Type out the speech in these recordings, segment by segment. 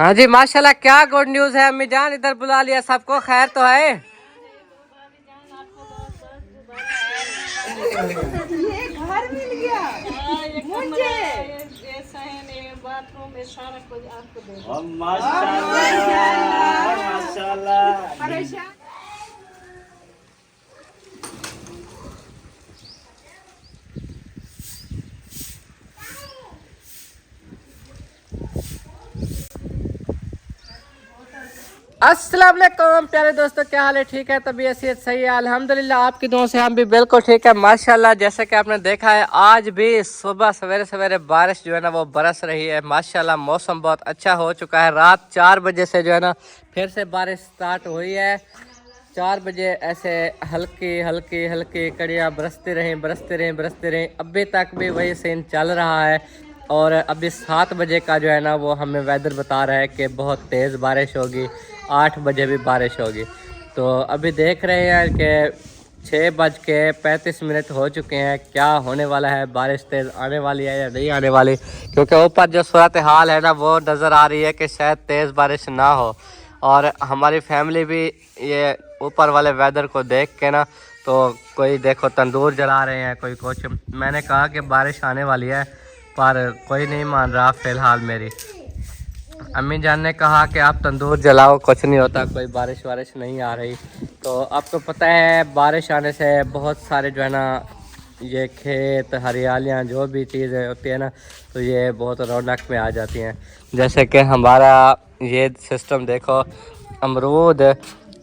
हाँ जी माशाल्लाह, क्या गुड न्यूज़ है अम्मी जान, इधर बुला लिया सबको, खैर तो है। ये घर मिल गया मुझे, ये सहन है, बाथरूम में सारा कुछ आपको दे दूं। माशाल्लाह माशाल्लाह। परेशान अस्सलाम वालेकुम प्यारे दोस्तों, क्या हाल है? ठीक है, तबीयत सेहत सही है अल्हम्दुलिल्लाह, आपकी दुआओं से हम भी बिल्कुल ठीक है माशाल्लाह। जैसे कि आपने देखा है आज भी सुबह सवेरे सवेरे बारिश जो है ना वो बरस रही है माशाल्लाह। मौसम बहुत अच्छा हो चुका है, रात 4 बजे से जो है ना फिर से बारिश स्टार्ट हुई है। 4 बजे ऐसे हल्की हल्की हल्की कड़ियाँ बरसती रहीं, अभी तक भी वही सीन चल रहा है। और अभी 7 बजे का जो है ना वो हमें वेदर बता रहा है कि बहुत तेज़ बारिश होगी, 8 बजे भी बारिश होगी। तो अभी देख रहे हैं कि 6:35 हो चुके हैं, क्या होने वाला है, बारिश तेज़ आने वाली है या नहीं आने वाली, क्योंकि ऊपर जो सूरत हाल है ना वो नज़र आ रही है कि शायद तेज़ बारिश ना हो। और हमारी फैमिली भी ये ऊपर वाले वेदर को देख के ना, तो कोई देखो तंदूर जला रहे हैं, कोई कुछ। मैंने कहा कि बारिश आने वाली है पर कोई नहीं मान रहा फ़िलहाल। मेरी अम्मी जान ने कहा कि आप तंदूर जलाओ, कुछ नहीं होता, कोई बारिश वारिश नहीं आ रही। तो आपको पता है बारिश आने से बहुत सारे जो है ना ये खेत हरियालियाँ जो भी चीज़ें होती है ना तो ये बहुत रौनक में आ जाती हैं। जैसे कि हमारा ये सिस्टम देखो, अमरूद,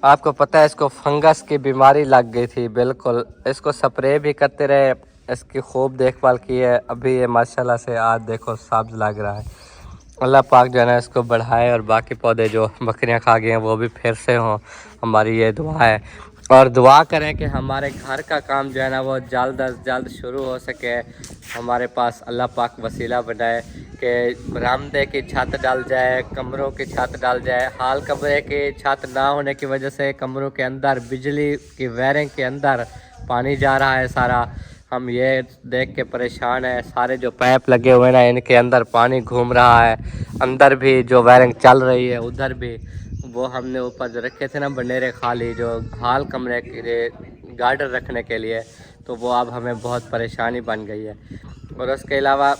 आपको पता है इसको फंगस की बीमारी लग गई थी, बिल्कुल इसको स्प्रे भी करते रहे, इसकी खूब देखभाल की है, अभी ये माशाल्लाह से आज देखो सब्ज लग रहा है। अल्लाह पाक जो है ना इसको बढ़ाए और बाकी पौधे जो बकरियां खा गए हैं वो भी फिर से हों, हमारी ये दुआ है। और दुआ करें कि हमारे घर का काम जो है ना वो जल्द अज जल्द शुरू हो सके। हमारे पास अल्लाह पाक वसीला बनाए कि बरामदे की छत डल जाए, कमरों की छत डल जाए। हाल कमरे की छत ना होने की वजह से कमरों के अंदर बिजली की वायरिंग के अंदर पानी जा रहा है सारा, हम ये देख के परेशान है। सारे जो पाइप लगे हुए हैं ना इनके अंदर पानी घूम रहा है, अंदर भी जो वायरिंग चल रही है उधर भी। वो हमने ऊपर जो रखे थे ना बनेरे खाली जो हाल कमरे के लिए गार्डन रखने के लिए, तो वो अब हमें बहुत परेशानी बन गई है। और उसके अलावा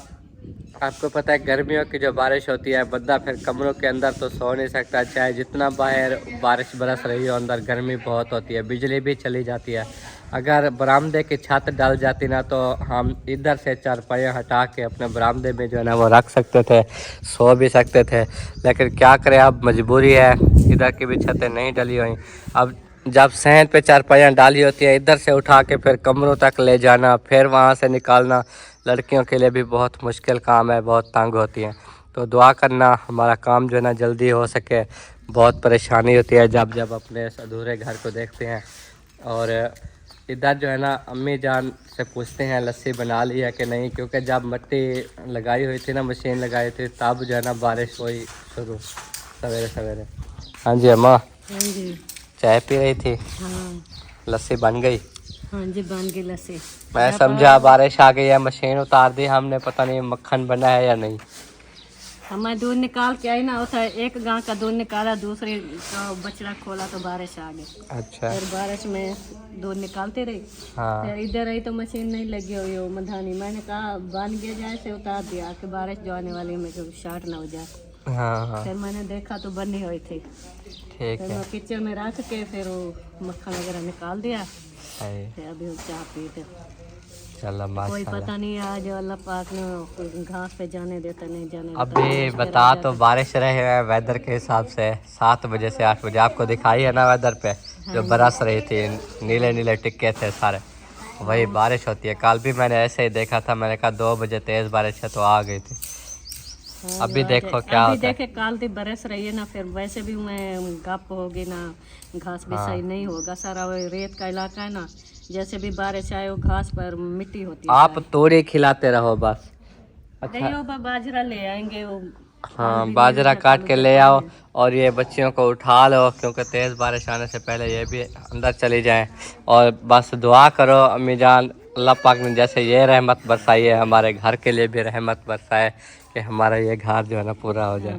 आपको पता है गर्मियों की जो बारिश होती है बंदा फिर कमरों के अंदर तो सो नहीं सकता, चाहे जितना बाहर बारिश बरस रही हो, अंदर गर्मी बहुत होती है, बिजली भी चली जाती है। अगर बरामदे की छत डल जाती ना तो हम इधर से चारपाइयाँ हटा के अपने बरामदे में जो है ना वो रख सकते थे, सो भी सकते थे। लेकिन क्या करें, अब मजबूरी है, इधर की भी छतें नहीं डली हुई। अब जब सहन पे चारपाइयाँ डाली होती है इधर से उठा के फिर कमरों तक ले जाना, फिर वहाँ से निकालना लड़कियों के लिए भी बहुत मुश्किल काम है, बहुत तंग होती हैं। तो दुआ करना हमारा काम जो है ना जल्दी हो सके, बहुत परेशानी होती है जब जब अपने इस अधूरे घर को देखते हैं। और इधर जो है ना अम्मी जान से पूछते हैं लस्सी बना ली है कि नहीं, क्योंकि जब मिट्टी लगाई हुई थी ना, मशीन लगाई थी, तब जो है ना बारिश हुई शुरू सवेरे सवेरे। हाँ जी अम्मा, हाँ जी, चाय पी रही थी, हाँ लस्सी बन गई। हाँ जी, बन गई लस्सी। मैं समझा बारिश आ गई है, मशीन उतार दी हमने, पता नहीं मक्खन बना है या नहीं। हमारे दूध निकाल के आई ना, होता है एक गांव का दूध निकाला, दूसरे का बछड़ा खोला तो बारिश आ गई। अच्छा, फिर बारिश में दूध निकालते रही। हाँ फिर इधर आई तो मशीन नहीं लगी हुई हो मधानी, मैंने कहा बन गया जाए से उतार दिया कि बारिश जो आने वाली में जो शार्ट ना हो जाए। हाँ हाँ फिर मैंने देखा तो बनी हुई थी, ठीक फिर है। मैं किचन में रख के फिर वो मक्खन वगैरह निकाल दिया। है, फिर अभी वो चाय पीते। चलो कोई माशाल्लाह। पता नहीं आज अल्लाह पाक ने कोई घास पे जाने देता नहीं जाने देता। अभी बता तो बारिश रहे हैं वेदर के हिसाब से 7 बजे से 8 बजे, आपको दिखाई है ना वेदर पे जो बरस रही थी, नीले नीले टिक्के थे सारे, वही बारिश होती है। कल भी मैंने ऐसे ही देखा था, मैंने कहा 2 बजे तेज़ बारिश है तो आ गई थी। अभी देखो क्या अभी होता है। देखे काल दी बरस रही है ना, फिर वैसे भी मैं गप होगी ना, घास भी सही नहीं होगा, सारा वो रेत का इलाका है ना, जैसे भी बारिश आए वो घास पर मिट्टी होती है। आप तोड़ी खिलाते रहो बस। अच्छा, नहीं हो बाजरा ले आएंगे वो। हाँ बाजरा काट के ले आओ और ये बच्चियों को उठा लो, क्योंकि तेज़ बारिश आने से पहले ये भी अंदर चली जाएं। और बस दुआ करो अम्मी जान, अल्लाह पाक ने जैसे ये रहमत बरसाई है हमारे घर के लिए भी रहमत बरसाए कि हमारा ये घर जो है ना पूरा हो जाए।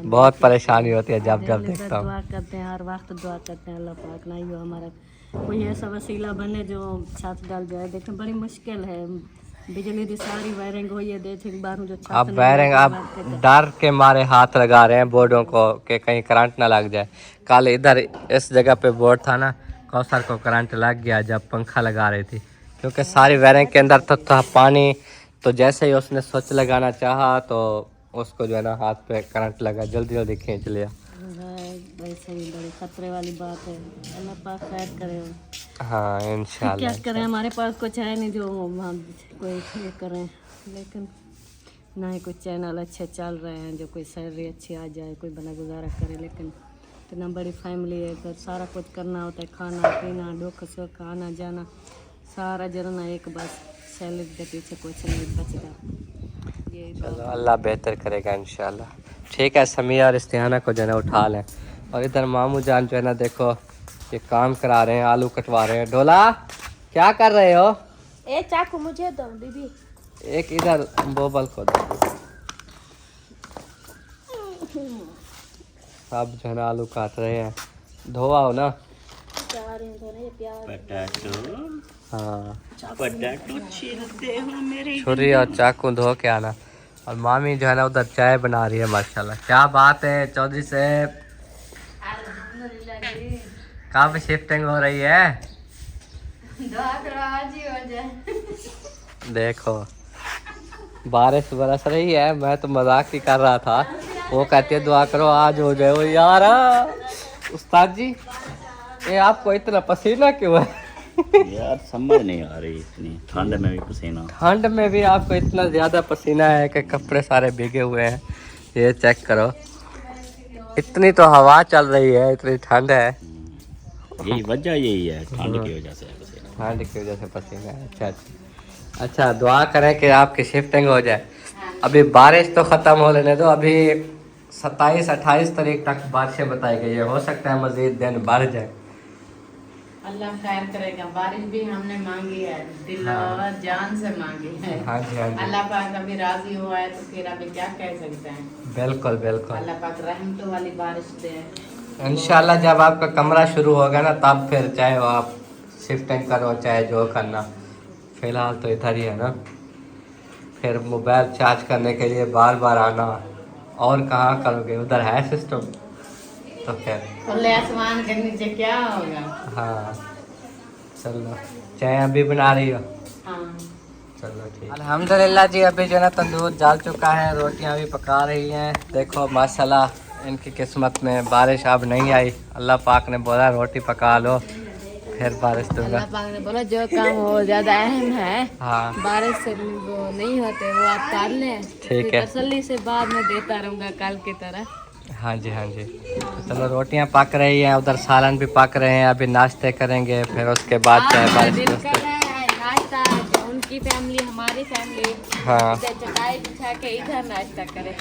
बहुत परेशानी होती है जब जब देखता हूँ। दुआ करते हैं, हर वक्त दुआ करते हैं अल्लाह पाक ना ही हमारा कोई ऐसा वसीला बने जो छत डल जाए। देखें बड़ी मुश्किल है, बिजली की सारी वायरिंग हुई है, देख बाहर जो छत अब वायरिंग आप डर के मारे हाथ लगा रहे हैं बोर्डों को कि कहीं करंट ना लग जाए। कल इधर इस जगह पे बोर्ड था ना, कौसर को करंट लग गया जब पंखा लगा रही थी, क्योंकि सारी वायरिंग के अंदर था पानी। तो जैसे ही उसने स्विच लगाना चाहा तो उसको जो है ना हाथ पे करंट लगा, जल्दी जल्दी खींच लिया। वैसे ही बड़ी खतरे वाली बात है, अल्लाह पाक खैर करे। हाँ इंशाल्लाह। क्या करें, हमारे पास कुछ है नहीं जो हम कोई ये करें, लेकिन ना ही कुछ चैनल अच्छे चल रहे हैं जो कोई सैलरी अच्छी आ जाए, कोई बना गुजारा करे। लेकिन इतना बड़ी फैमिली है तो सारा कुछ करना होता है, खाना पीना दुख सुख आना जाना सारा जरना एक बस सैलरी के पीछे कुछ नहीं बचता। ये चलो अल्लाह बेहतर करेगा इंशाल्लाह। ठीक है, समिया और इस्तिहाना को जो है ना उठा लें। और इधर मामू जान जो है ना देखो ये काम करा रहे हैं, आलू कटवा रहे हैं। डोला क्या कर रहे हो? ए चाकू मुझे दो दीदी। एक इधर बोबल को दो। सब जो है ना आलू काट रहे हैं, धोआ हो ना। हाँ छुरी और चाकू धो के आना। और मामी जो है ना उधर चाय बना रही है। माशाल्लाह क्या बात है चौधरी साहब, कहाँ पे शिफ्टिंग हो रही है? देखो बारिश बरस रही है, मैं तो मजाक ही कर रहा था। वो कहती है दुआ करो आज हो जाए। वो यार उस्ताद जी ये आपको इतना पसीना क्यों है? यार समझ नहीं आ रही, इतनी ठंड में भी पसीना। ठंड में भी आपको इतना ज़्यादा पसीना है कि कपड़े सारे भीगे हुए हैं। ये चेक करो, इतनी तो हवा चल रही है, इतनी ठंड है। यही वजह यही है, ठंड की वजह से पसीना। ठंड की वजह से पसीना है। अच्छा अच्छा, दुआ करें कि आपकी शिफ्टिंग हो जाए। अभी बारिश तो ख़त्म हो लेने दो, अभी 27-28 तारीख तक बारिशें बताई गई है, हो सकता है मज़ीद दिन बढ़ जाए। अल्लाह खैर करेगा। बारिश भी हमने मांगी है, दिल और जान से मांगी है। हाँ जी हाँ जी, अल्लाह पाक अभी राजी हुआ है तो फिर अभी क्या कह सकते हैं। बिल्कुल बिल्कुल। अल्लाह पाक रहमतों वाली बारिश दे। इंशाल्लाह जब आपका कमरा शुरू होगा ना तब फिर चाहे वो आप शिफ्टिंग करो चाहे जो करना, फ़िलहाल तो इधर ही है ना। फिर मोबाइल चार्ज करने के लिए बार बार आना, और कहाँ करोगे, उधर है सिस्टम तो फिर खुले आसमान के नीचे क्या होगा। हाँ चलो, चाय अभी बना रही हो? हाँ चलो ठीक। अल्हम्दुलिल्लाह जी, अभी जो है ना तंदूर जल चुका है, रोटियां भी पका रही हैं। देखो माशाल्लाह इनकी किस्मत में बारिश अब नहीं आई। अल्लाह पाक ने बोला रोटी पका लो फिर बारिश दूंगा। अल्लाह पाक ने बोला जो काम हो ज़्यादा अहम है, हाँ बारिश से वो नहीं होते वो आप कर लें। ठीक है। तसल्ली से बाद में देता रहूँगा कल की तरह। हाँ जी हाँ जी। चलो रोटियां पक रही हैं, उधर सालन भी पक रहे हैं। अभी नाश्ते करेंगे, फिर उसके बाद चाय बारिश दिल कर रहा है नाश्ता, उनकी फैमिली हमारी फैमिली हाँ चटाई बिछा के इधर नाश्ता करे।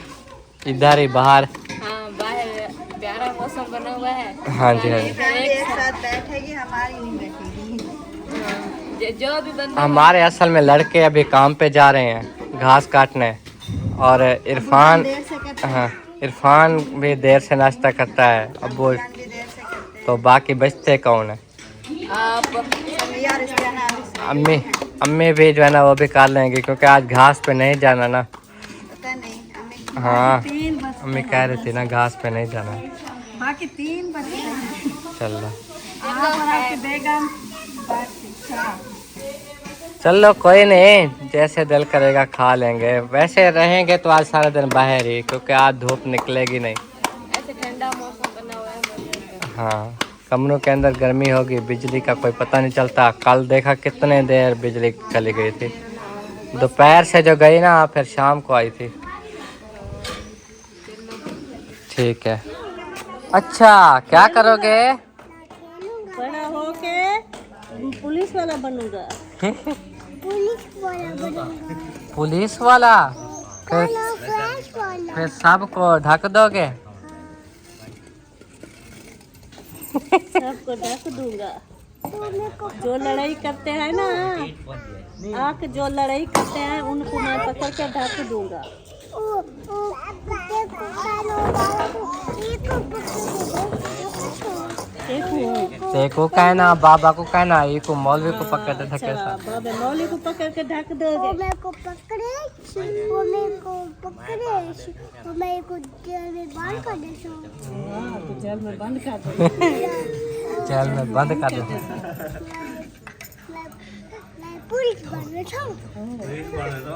इधर ही बाहर। हाँ बाहर प्यारा मौसम बना हुआ है। हाँ जी हाँ जी। एक साथ बैठेगी, हमारी नहीं बैठेगी। जो भी बंदा हमारे असल में लड़के अभी काम पे जा रहे हैं घास काटने, और इरफान, हाँ इरफान भी देर से नाश्ता करता है। अब वो तो बाकी बचते कौन है? अम्मी अम्मी भी जो है ना वो भी कर लेंगे, क्योंकि आज घास पे नहीं जाना ना। हाँ अम्मी कह रही थी ना घास पे नहीं जाना। बाकी 3 बजे चलो चलो कोई नहीं, जैसे दिल करेगा खा लेंगे। वैसे रहेंगे तो आज सारा दिन बाहर ही, क्योंकि आज धूप निकलेगी नहीं। ऐसे ठंडा मौसम बना हुआ है। हाँ कमरों के अंदर गर्मी होगी, बिजली का कोई पता नहीं चलता। कल देखा कितने देर बिजली चली गई थी, दोपहर से जो गई ना फिर शाम को आई थी। ठीक है। अच्छा क्या करोगे? बड़ा होके पुलिस वाला बनूंगा। पुलिस वाला? फिर सबको ढक दोगे? सबको ढक दूंगा। जो लड़ाई करते हैं ना, आके जो लड़ाई करते हैं उनको मैं पकड़ के ढक दूंगा। देखो कहना बाबा को कहना ये को मौलवी को पकड़ दे धक्के अच्छा साथ। बाबा मौली को पकड़ के ढक दोगे। मेरे को पकड़े, वो मेरे को पकड़े, वो मेरे को जेल में बंद कर दे सो। हाँ तो जेल में बंद कर दो। जेल में बंद कर दो। मैं पुलिस बन बैठा हूँ।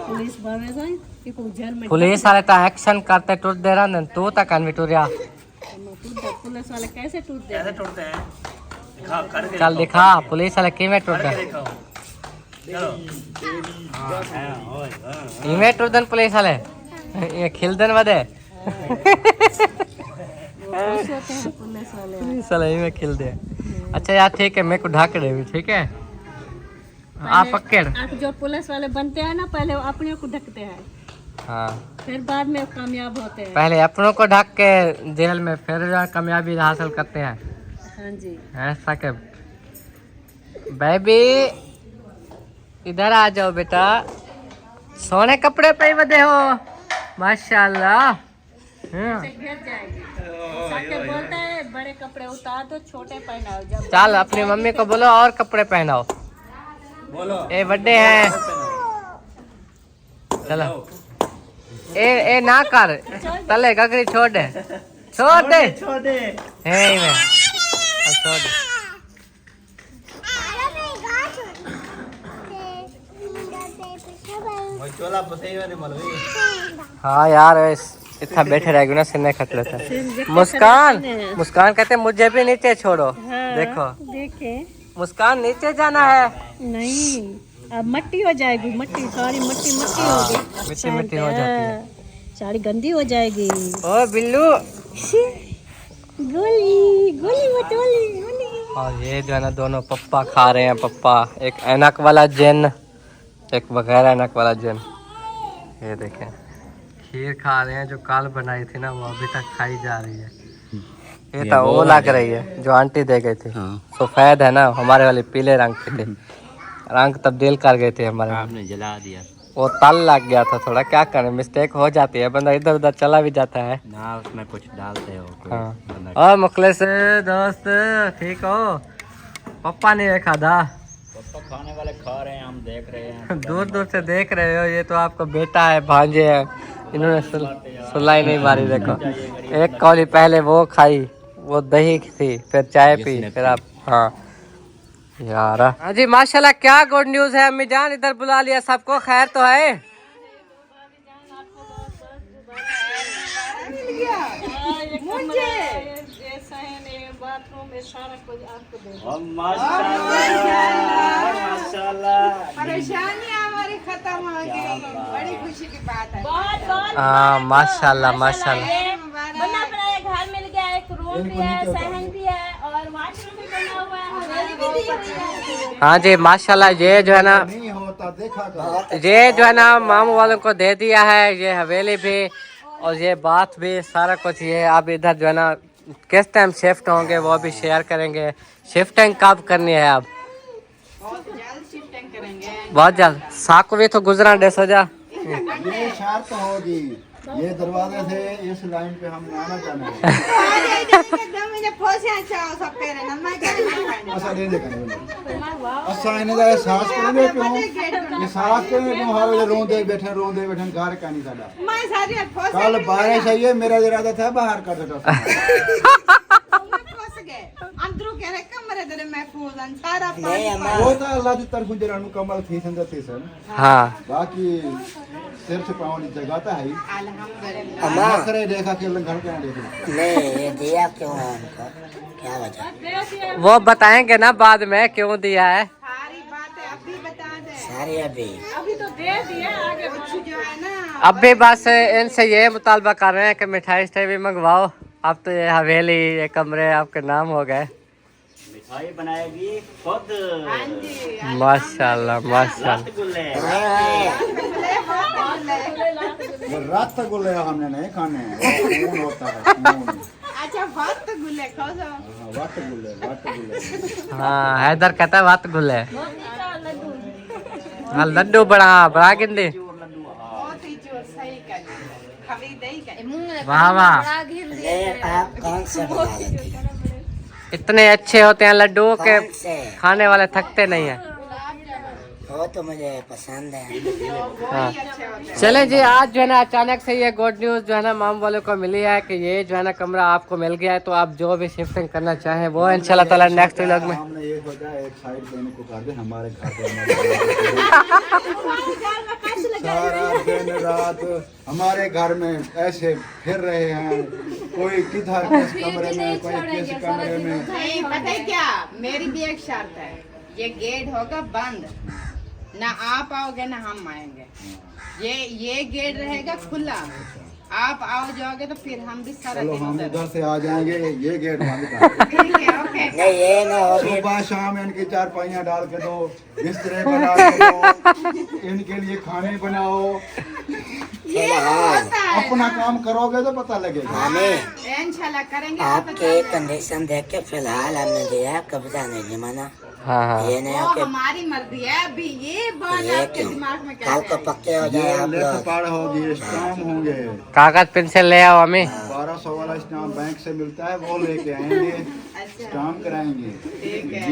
पुलिस बने जाए ये को जेल में पुलिस वाले तो एक्शन करते टूट दे रहा न तू तक कन्विटोरिया पुलिस वाले कैसे टूटते हैं? चल दिखा पुलिस वाले किमें टूट दे इमें टूट दन पुलिस वाले ये खिल दन वदे खुश होते हैं पुलिस वाले। पुलिस वाले इमें खिल दे। अच्छा यार ठीक है मेरे को ढक दे भी ठीक है आप पकड़। आप जो पुलिस वाले बनते हैं ना पहले वो अपने को ढकते हैं हाँ फिर बाद में कामयाब होते हैं। पहले अपनों को ढक के जेल में फिर कामयाबी हासिल करते हैं। हाँ जी ऐसा के बेबी इधर आ जाओ बेटा सोने कपड़े पे बदे हो माशाल्लाह। गिर जाएगी साके बोलता है बड़े कपड़े उतार दो छोटे पहनाओ। जब चल अपनी मम्मी को बोलो और कपड़े पहनाओ बोलो ये बर्थडे है चलो ए ना कर तले गगरी छोड़ दे छोड़ दे हे मैं अब छोड़ दे। हाँ यार इतना बैठे रहेगा ना सिरने खट लेता है। मुस्कान मुस्कान कहते मुझे भी नीचे छोड़ो। देखो देखे मुस्कान नीचे जाना है। नहीं अब मट्टी हो जाएगी मट्टी सारी मट्टी मट्टी होगी मिट्टी मिट्टी हो जाती है सारी गंदी हो जाएगी। ओ बिल्लू गोली गोली मटोली गोली। और ये जो है ना दोनों पप्पा खा रहे हैं पप्पा एक ऐनक वाला जैन एक बगैर ऐनक वाला जैन। ये देखें खीर खा रहे हैं जो काल बनाई थी ना वो अभी तक खाई जा रही है। ये तो वो लग रही है जो आंटी दे गई थी सफेद है ना हमारे वाले पीले रंग की थी रंग तब्दील कर गए थे हमारे आपने जला दिया वो तल लग गया था थोड़ा क्या करें मिस्टेक हो जाती है बंदा इधर उधर चला भी जाता है। ना उसमें कुछ डालते हो कोई हाँ बंदा- और मुखलिस दोस्त ठीक हो पप्पा ने खाधा पापा खाने वाले खा रहे हैं हम देख रहे हैं दूर दूर से देख रहे हो ये तो आपका बेटा है भांजे है इन्होंने सुलाई नहीं मारी। देखो एक कौली पहले वो खाई वो दही थी फिर चाय पी फिर आप हाँ यार हाँ जी माशाल्लाह क्या गुड न्यूज़ है अम्मी जान इधर बुला लिया सबको खैर तो है। परेशानी हमारी खत्म हो गई बड़ी खुशी की बात है। हाँ माशाल्लाह माशाल्लाह बना बनाया घर मिल गया एक रूम भी है सहन भी है और वॉशरूम भी बना हुआ है। हाँ जी माशाल्लाह ये जो है ना ये जो है ना मामू वालों को दे दिया है ये हवेली भी और ये बात भी सारा कुछ ये अब इधर जो है ना किस टाइम शिफ्ट होंगे वो भी शेयर करेंगे। शिफ्टिंग कब करनी है अब बहुत जल्द शिफ्टिंग करेंगे। बहुत जल्द साको भी तो गुजरा डेस हो जा ये शर्त होगी ये दरवाजे से इस लाइन पे हम आना जाना है। असा नहीं देखा असा इन्हें दा एहसास करेंगे क्यों एहसास करेंगे क्यों हर वे रोंदे बैठे घर का नहीं साडा कल बारिश आई है मेरा इरादा था बाहर कर देता अंदरों कह रहे कमरे दे महफूज हैं सारा वो तो अल्लाह की तरफ जरा नु कमल थी संदा थे सन हाँ बाकी सिर से पावन की जगह तो है अल्हम्दुलिल्लाह। अल्लाह करे देखा के घर का देखा नहीं ये दिया क्यों है हमको क्या वजह वो बताएंगे ना बाद में क्यों दिया है सारी बातें अभी बता दे सारी अभी अभी तो दे दिया आगे कुछ जो है ना अब भी बस इनसे ये मुतालबा कर रहे हैं कि मिठाई स्टाई भी मंगवाओ। अब तो ये हवेली ये कमरे आपके नाम हो गए। मिठाई बनाएगी खुद हाँ जी माशाल्लाह माशाल्लाह रसगुल्ले रसगुल्ले हमने नहीं खाने खून होता है खून अच्छा वक्त गुले खाओ जाओ वट गुल्ले हाँ हैदर कहता है बात गुल है हाँ लड्डू बड़ा बड़ा गिंदी बहुत ही जो सही कर वाह वाह, ये आप कौन से बना लेती हैं? इतने अच्छे होते हैं लड्डू के, कौन से? खाने वाले थकते नहीं है। वो तो मुझे पसंद है। हाँ। चले जी, आज जो है ना अचानक से ये गुड न्यूज़ जो है ना माम वालों को मिली है कि ये जो है ना कमरा आपको मिल गया है, तो आप जो भी शिफ्टिंग करना चाहें वो इंशाल्लाह ताला नेक्स्ट व्लॉग में। हमने ये सोचा एक साइड पे इनको कर दे हमारे घर पे सारा दिन रात हमारे घर में ऐसे फिर रहे हैं, कोई किधर किस कमरे में, कोई किस कमरे में। नहीं पता है क्या, मेरी भी एक शर्त है, ये गेट होगा बंद, ना आप आओगे ना हम आएंगे। ये गेट रहेगा खुला, आप आओ जाओगे तो फिर हम भी सारा चलो दिन हम उधर। इधर से आ जाएंगे, ये गेट बंद कर। ठीक है, ओके। नहीं ये ना हो सुबह शाम इनकी चारपाइयाँ डाल के दो, बिस्तरे बना के दो, इनके लिए खाने बनाओ। फिलहाल अपना काम करोगे तो पता लगेगा। हमें इंशाल्लाह करेंगे। आपके कंडीशन देख के फिलहाल हमने दिया कब्जा नहीं जमाना। हाँ हाँ, ये नहीं वो हो कि हमारी मर्जी है, अभी ये बात ये आपके क्यों दिमाग में कल क्या को पक्के हो जाए आप लेख लोग। पाड़ होगी, स्टाम्प होंगे, कागज पेंसिल ले आओ हमें। 1200 वाला स्टाम्प बैंक से मिलता है, वो लेके आएंगे, स्टाम्प कराएंगे।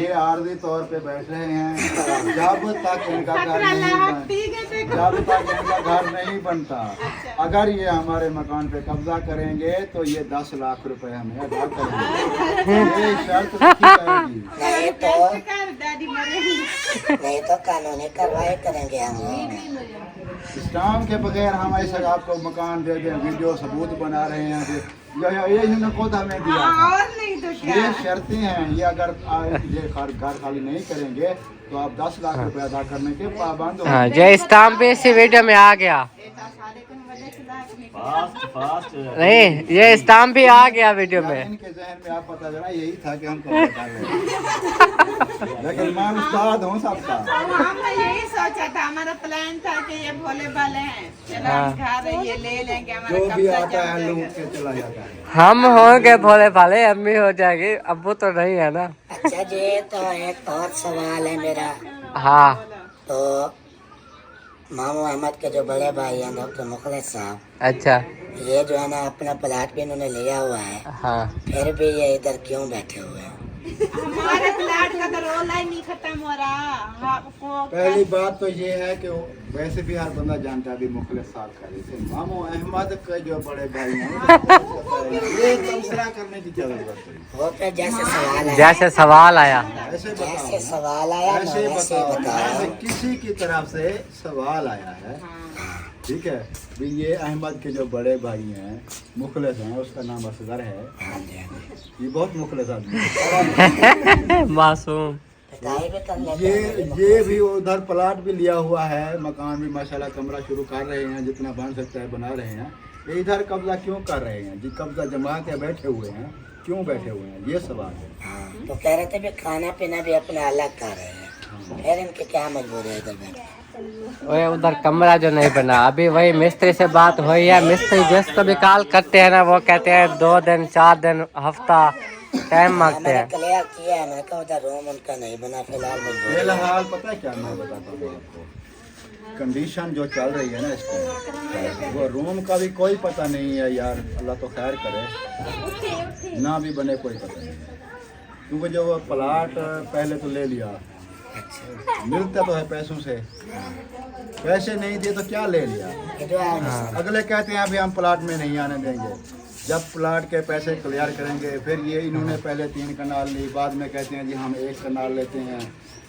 ये आर्जी तौर पे बैठ रहे हैं, जब तक इनका घर नहीं जब तक इनका घर नहीं बनता। अगर ये हमारे मकान पे कब्जा करेंगे तो ये 10 लाख रुपए हमें अदा करेंगे। ये शर्त रखी जाएगी। नहीं तो कानूनी कार्रवाई करेंगे हम लोग। स्टाम्प के बगैर हम ऐसा आपको मकान दे दें, वीडियो सबूत बना रहे हैं, ये इन्होंने खुद हमें दिया था। और नहीं तो क्या। ये शर्तें हैं, ये अगर ये घर खाली नहीं करेंगे तो आप 10 लाख रुपए अदा करने के पाबंद हो। हाँ, जय स्टाम्प भी इसी वीडियो में आ गया। फास्ट फास्ट नहीं, ये स्टाम्प भी आ गया वीडियो में। इनके जहन में आप पता चला यही था कि हम कब्जा कर रहे हैं, लेकिन मैं उस्ताद हूँ सबका। हमने यही सोचा था, हमारा प्लान था कि ये भोले भाले हैं, चलो हम घर ये ले लेंगे, हमारा जो भी कब्जा आता है जम लूट जाएगा। के चला जाता है। हम होंगे भोले भाले, अम्मी हो जाएगी, अब्बू तो नहीं है ना। अच्छा जी, तो एक और सवाल है मेरा। हाँ तो मामू अहमद के जो बड़े भाई हैं डॉक्टर मुखलिस साहब, अच्छा, ये जो है ना अपना प्लाट भी इन्होंने लिया हुआ है, हाँ फिर भी ये इधर क्यों बैठे हुए हैं? हमारे प्लाट का तो रोला ही नहीं खत्म हो रहा। आपको पहली बात तो ये है कि वैसे भी हर बंदा जानता है अभी मुखलिस साहब का, जैसे मामू अहमद के जो बड़े भाई हैं ये तबसरा करने की क्या जरूरत है। वो पे जैसे सवाल आया, जैसे सवाल आया। ऐसे जैसे बताओ, सवाल आया ना ऐसे वैसे बताओ, बताओ। किसी की तरफ से सवाल आया है, ठीक है। भी ये अहमद के जो बड़े भाई हैं मुखलिस हैं, उसका नाम असगर है, हाँ जी, हाँ जी। ये बहुत मुखलिस आदमी है। मासूम। पिटाई भी कर लेते हैं ये भी उधर प्लाट भी लिया हुआ है, मकान भी माशाल्लाह कमरा शुरू कर रहे हैं, जितना बन सकता है बना रहे हैं। ये इधर कब्जा क्यों कर रहे हैं जी, कब्जा जमा के बैठे हुए हैं, क्यों बैठे हुए हैं, ये सवाल है। हाँ, तो कह रहे थे भी खाना पीना भी अपना अलग कर रहे हैं, फिर इनकी क्या मजबूरी है इधर बैठे? वही उधर कमरा जो नहीं बना, अभी वही मिस्त्री से बात हुई है। मिस्त्री जिसको भी कॉल करते हैं ना, वो कहते हैं 2 दिन 4 दिन हफ्ता टाइम मांगते मैंने हैं। क्लियर किया है, मैंने कहा उधर रूम उनका नहीं बना, फिलहाल मजबूरी है। फिलहाल पता है क्या मैं बताता हूँ आपको, कंडीशन जो चल रही है ना इस टाइम, वो रूम का भी कोई पता नहीं है यार, अल्लाह तो खैर करे, ना भी बने कोई पता नहीं, क्योंकि जो वो प्लाट पहले तो ले लिया, मिलता तो है पैसों से, पैसे नहीं दिए तो क्या ले लिया। अगले कहते हैं अभी हम प्लाट में नहीं आने देंगे, जब प्लाट के पैसे क्लियर करेंगे फिर ये इन्होंने पहले 3 कनाल ली, बाद में कहते हैं जी हम 1 कनाल लेते हैं,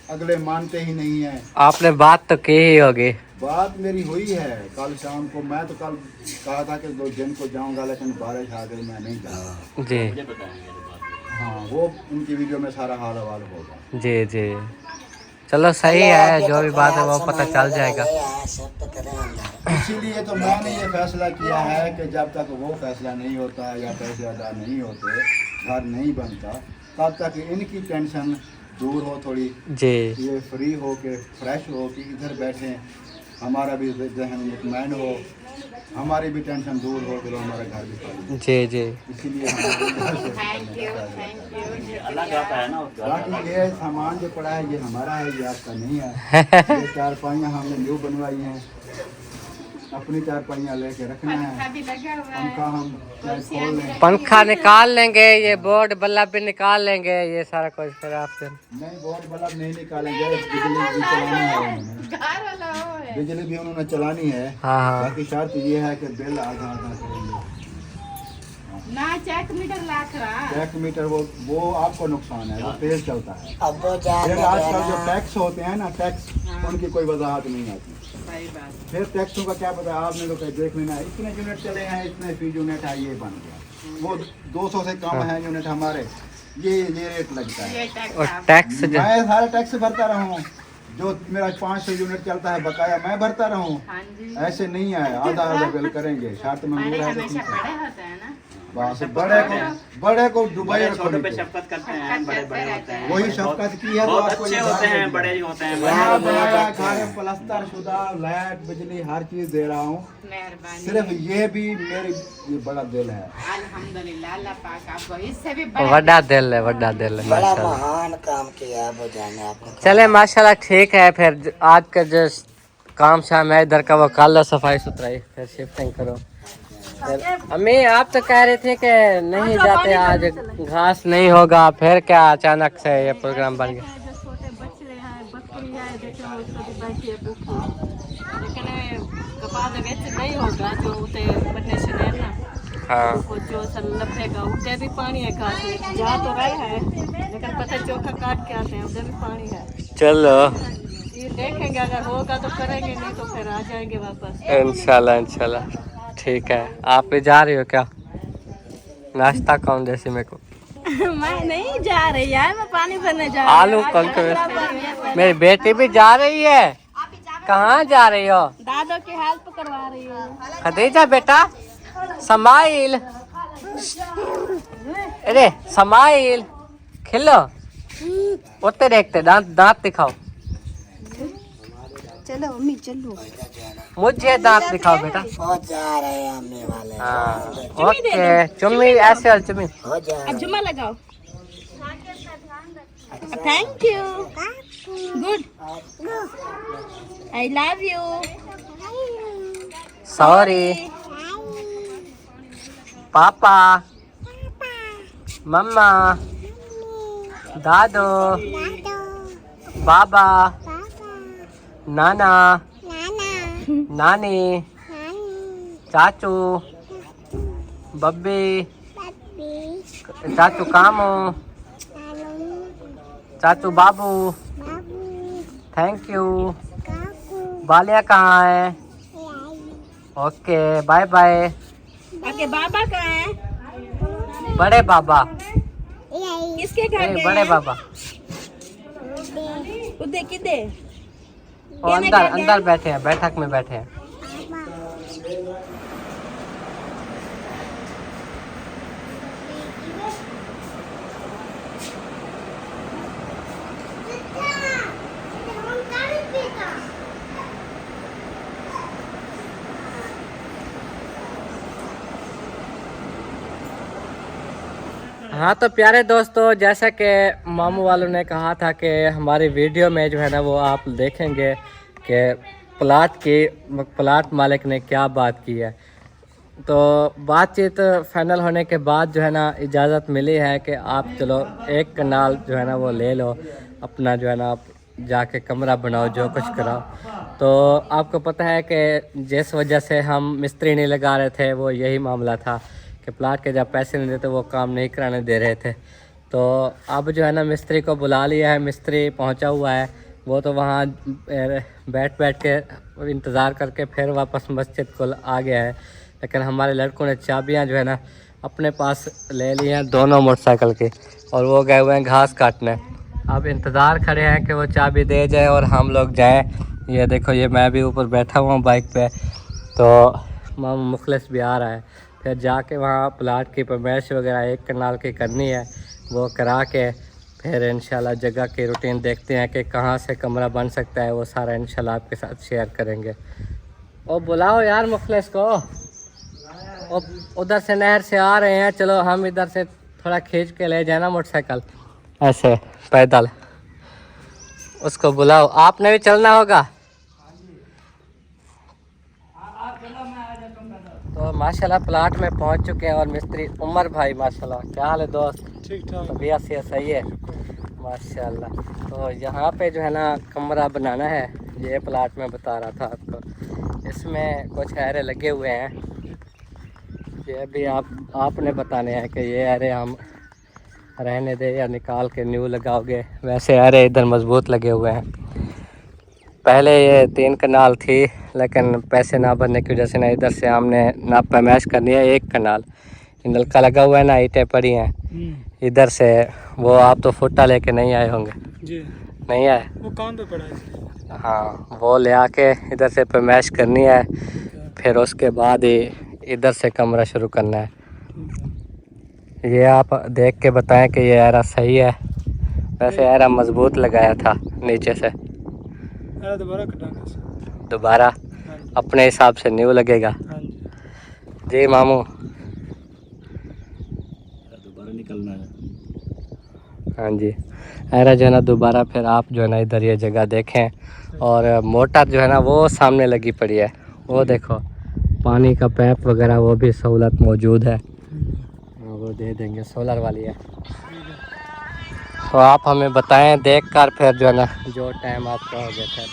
अगले मानते ही नहीं है। आपने बात तो की ही होगी। बात मेरी हुई है कल शाम को, मैं तो कल कहा था कि 2 दिन को जाऊंगा, लेकिन बारिश आ गई, मैं नहीं जाऊँगा जी हाँ, वो उनकी वीडियो में सारा हाल हवाल होगा। जी जी, चलो सही है, जो भी बात है वो पता चल जाएगा। इसीलिए तो मैंने ये फैसला किया है कि जब तक वो फैसला नहीं होता या पैसे अदा नहीं होते, घर नहीं बनता, तब तक इनकी टेंशन दूर हो थोड़ी, जी ये फ्री हो के फ्रेश हो कि इधर बैठे, हमारा भी जहन मुतमैन हो, हमारी भी टेंशन दूर हो, फिर हमारा घर भी खाली। जी जी, इसीलिए थैंक यू। अलग आता है ना उसका। बाकी ये सामान जो पड़ा है ये हमारा है, ये आपका नहीं है। ये 4 पाइयाँ हमने न्यू बनवाई हैं, अपनी चारपाइयाँ लेके रखना है। अभी लगा हुआ है पंखा हम चाहे खोल लें। पंखा निकाल लेंगे, ये बोर्ड बल्ब भी निकाल लेंगे, ये सारा कुछ फिर आपसे। नहीं बोर्ड बल्ब नहीं निकालेंगे, बिजली भी चलानी है उन्होंने। घर वाला हो है। बिजली भी उन्होंने चलानी है। हाँ। बाकी शर्त ये है कि बिल आधा आधा करेंगे। ना चेक मीटर लाख रहा। टैक्स मीटर वो आपको नुकसान है, वो तेज चलता है। अब वो जा फिर आजकल जो टैक्स होते हैं ना, टैक्स उनकी कोई वजाहत नहीं आती। सही बात। फिर टैक्सों का क्या पता, आपने तो कहीं देख लेना है, इतने यूनिट चले हैं, इतने फी यूनिट है, ये बन गया। वो 200 से कम है यूनिट हमारे, ये रेट लगता है। ये टैक्स और आप- टैक्स जो मैं सारा टैक्स भरता रहूं, जो मेरा 500 यूनिट चलता है बकाया मैं भरता रहूं, हाँ जी। ऐसे नहीं है। आधा आधा बिल करेंगे, शर्त बड़े मंजूर है तो हमेशा ठीक है। बड़े होते हैं ना। बस बड़े को दुबई रखो छोटे पे नीचे। शफकत करते हैं, बड़े बड़े होते हैं। वही शफकत की है तो बहुत आपको अच्छे ये होते दाम हैं, देगी। बड़े होते हैं। बड़ा बड़ा घर में प्लास्टर शुदा, लाइट बिजली हर चीज दे रहा हूँ। मेहरबानी। सिर्फ ये भी मेरी ये बड़ा दिल है। अल्हम्दुलिल्लाह, अल्लाह पाक आपको इससे भी बड़ा बड़ा दिल है, बड़ा दिल है बड़ा माशाल्लाह। महान काम किया है वो जाने आपने। चले माशाल्लाह ठीक है। फिर आज का जो काम शाम है इधर का वो कर लो, सफाई सुथराई, फिर शिफ्टिंग करो। फिर अम्मी आप तो कह रहे थे कि नहीं जाते आज, घास नहीं होगा, फिर क्या अचानक से ये प्रोग्राम बन गया? जो छोटे बच्चे हैं, बकरी है, देखो उसको भी बैठी है भूखी। लेकिन कपास वेच नहीं होगा जो उते बनने से नहीं ना, हाँ वो जो सन लपेगा उधर भी पानी है घास में। जा तो रहे हैं लेकिन पता चोखा काट के आते हैं, उधर भी पानी है। चलो ये देखेंगे, अगर होगा तो करेंगे, नहीं तो फिर आ जाएंगे वापस। इंशाल्लाह इंशाल्लाह ठीक है। आप भी जा रही हो क्या? नाश्ता कौन जैसे मेरे को? मैं नहीं जा रही यार, मैं पानी भरने जा आलू कौन के? मेरी बेटी भी जा रही है। कहाँ जा रही हो? दादो की हेल्प करवा रही हूँ। खदीजा बेटा, समाइल, अरे समाइल खिलो, उतने देखते, दांत दांत दिखाओ। चलो मम्मी चलो। मुझे दांत दिखाओ बेटा। हो जा रहे हैं अम्मी वाले। हाँ ओके, चुम्मी ऐसे और चुम्मी। हो जा अब जुम्मा लगाओ। Thank you, good, I love you. Sorry पापा, मम्मा, दादो, बाबा, नाना, नानी, चाचू, बब्बी, चाचू कामू, चाचू बाबू, थैंक यू। बालिया कहाँ है? Okay bye bye. आपके बाबा कहाँ हैं? बड़े बाबा, किसके घर नहीं, गए बड़े हैं? बाबा उधर किधे? वो अंदर अंदर बैठे हैं, बैठक में बैठे हैं। हाँ तो प्यारे दोस्तों, जैसा कि मामू वालों ने कहा था कि हमारी वीडियो में जो है ना वो आप देखेंगे कि प्लाट मालिक ने क्या बात की है। तो बातचीत फाइनल होने के बाद जो है ना इजाज़त मिली है कि आप चलो एक कनाल जो है ना वो ले लो, अपना जो है ना आप जाके कमरा बनाओ, जो कुछ कराओ। तो आपको पता है कि जिस वजह से हम मिस्त्री नहीं लगा रहे थे वो यही मामला था कि प्लाट के जब पैसे नहीं देते वो काम नहीं कराने दे रहे थे। तो अब जो है ना मिस्त्री को बुला लिया है, मिस्त्री पहुंचा हुआ है, वो तो वहाँ बैठ के इंतज़ार करके फिर वापस मस्जिद को आ गया है। लेकिन हमारे लड़कों ने चाबियाँ जो है ना अपने पास ले ली हैं दोनों मोटरसाइकिल की, और वो गए हुए हैं घास काटने। अब इंतज़ार खड़े हैं कि वो चाबी दे जाए और हम लोग जाएं। ये देखो, ये मैं भी ऊपर बैठा हुआ हूँ बाइक पे, तो मामा मुखलिस भी आ रहा है। फिर जाके वहाँ प्लाट की परमिश वगैरह एक कनाल की करनी है, वो करा के फिर इंशाल्लाह जगह की रूटीन देखते हैं कि कहाँ से कमरा बन सकता है, वो सारा इंशाल्लाह आपके साथ शेयर करेंगे। और बुलाओ यार मुखलिस को, उधर से नहर से आ रहे हैं, चलो हम इधर से थोड़ा खींच के ले जाना मोटरसाइकिल ऐसे पैदल। उसको बुलाओ, आपने भी चलना होगा। माशाल्लाह प्लाट में पहुंच चुके हैं और मिस्त्री उमर भाई माशाल्लाह। क्या हाल है दोस्त? ठीक ठाक। तबीयत से सही है माशाल्लाह। तो यहाँ पे जो है ना कमरा बनाना है, ये प्लाट में बता रहा था आपको। इसमें कुछ हैरे लगे हुए हैं, ये भी आपने बताने हैं कि ये हैरे हम रहने दे या निकाल के न्यू लगाओगे। वैसे हैरे इधर मजबूत लगे हुए हैं। पहले ये 3 कनाल थी, लेकिन पैसे ना बनने की वजह से ना इधर से हमने ना पैमाइश करनी है 1 कनाल। नलका लगा हुआ है ना, ईंटें पड़ी हैं इधर से। वो आप तो फुट्टा लेके नहीं आए होंगे जी? नहीं आए? वो कौन पे पड़ा है? हाँ, वो ले आके इधर से पैमाइश करनी है, फिर उसके बाद ही इधर से कमरा शुरू करना है। ये आप देख के बताएं कि ये एरा सही है। वैसे एरा मजबूत लगाया था नीचे से, दोबारा कटाना दोबारा अपने हिसाब से न्यू लगेगा। जी मामू, दोबारा निकलना है। हाँ जी, एरा जो है ना दोबारा फिर आप जो है ना इधर ये जगह देखें। और मोटर जो है ना वो सामने लगी पड़ी है, वो देखो पानी का पैप वगैरह वो भी सहूलत मौजूद है, वो दे देंगे, सोलर वाली है। तो आप हमें बताएं देख कर फिर जो है ना जो टाइम आपका हो गया था।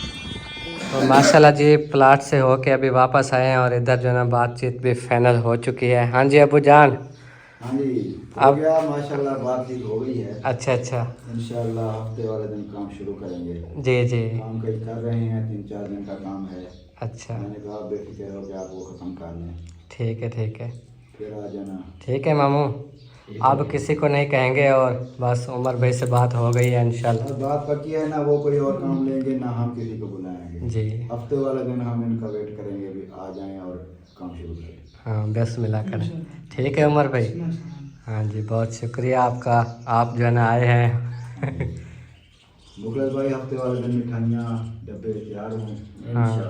तो माशाल्लाह जी प्लाट से होके अभी वापस आए हैं और इधर जो है ना बातचीत भी फाइनल हो चुकी है। हाँ जी अबू जान। हाँ जी, हो गया माशाल्लाह, बातचीत हो गई है। अच्छा अच्छा, इंशाल्लाह हफ्ते वाले दिन काम शुरू करेंगे। जी जी, काम कई कर रहे हैं, 3-4 दिन का काम है। अच्छा, मैंने कहा बेफिक्र हो कि आप वो ख़त्म कर लें, ठीक है ठीक है, फिर आ जाना। ठीक है मामू, अब किसी को नहीं कहेंगे और बस उमर भाई से बात हो गई है इंशाल्लाह। बात पक्की है ना, वो कोई और काम लेंगे ना हम किसी को बुलाएंगे जी। हफ्ते वाले दिन हम इनका वेट करेंगे, भी आ जाएं और काम शुरू करें। हाँ बस मिला करें, ठीक है उमर भाई। हाँ जी, बहुत शुक्रिया आपका, आप जो है ना आए हैं। मुखलिस भाई हफ्ते वाले दिन मिठाइयाँ डब्बे तैयार हों। हाँ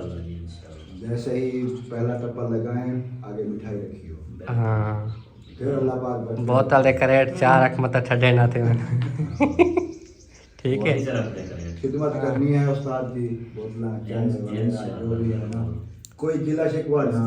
जैसे ही पहला टप्पा लगाएं आगे मिठाई रखी हो। हाँ, फिर अल्लाह पाक बोतल दे करेट 4 रख मत ठंडे ना थे मैंने। ठीक है, खिदमत करनी है उस्ताद की, बोतला जो भी है ना, कोई गिला शिकवा ना,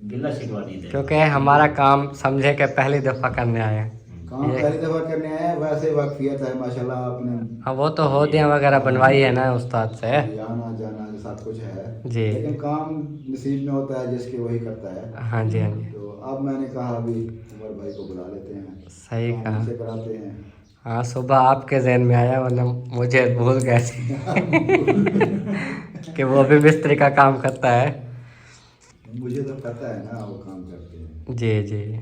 गिला शिकवा नहीं दे, क्योंकि हमारा काम समझे के पहली दफ़ा करने आए हैं। काम पहली दफ़ा करने आए हैं, वैसे वाकफियत है माशाल्लाह आपने। हाँ वो तो होदियाँ वगैरह बनवाई है ना उस्ताद से। आना जाना सब कुछ है जी, लेकिन काम नसीब में होता है, जिसके वही करता है। हाँ जी हाँ जी, तो अब मैंने कहा अभी उमर भाई को बुला लेते हैं, सही काम कहा। से कराते हैं। हाँ सुबह आपके जहन में आया, वरना मुझे भूल गए कि वो भी मिस्त्री का काम करता है। मुझे तो पता है ना वो काम करते हैं। जी जी,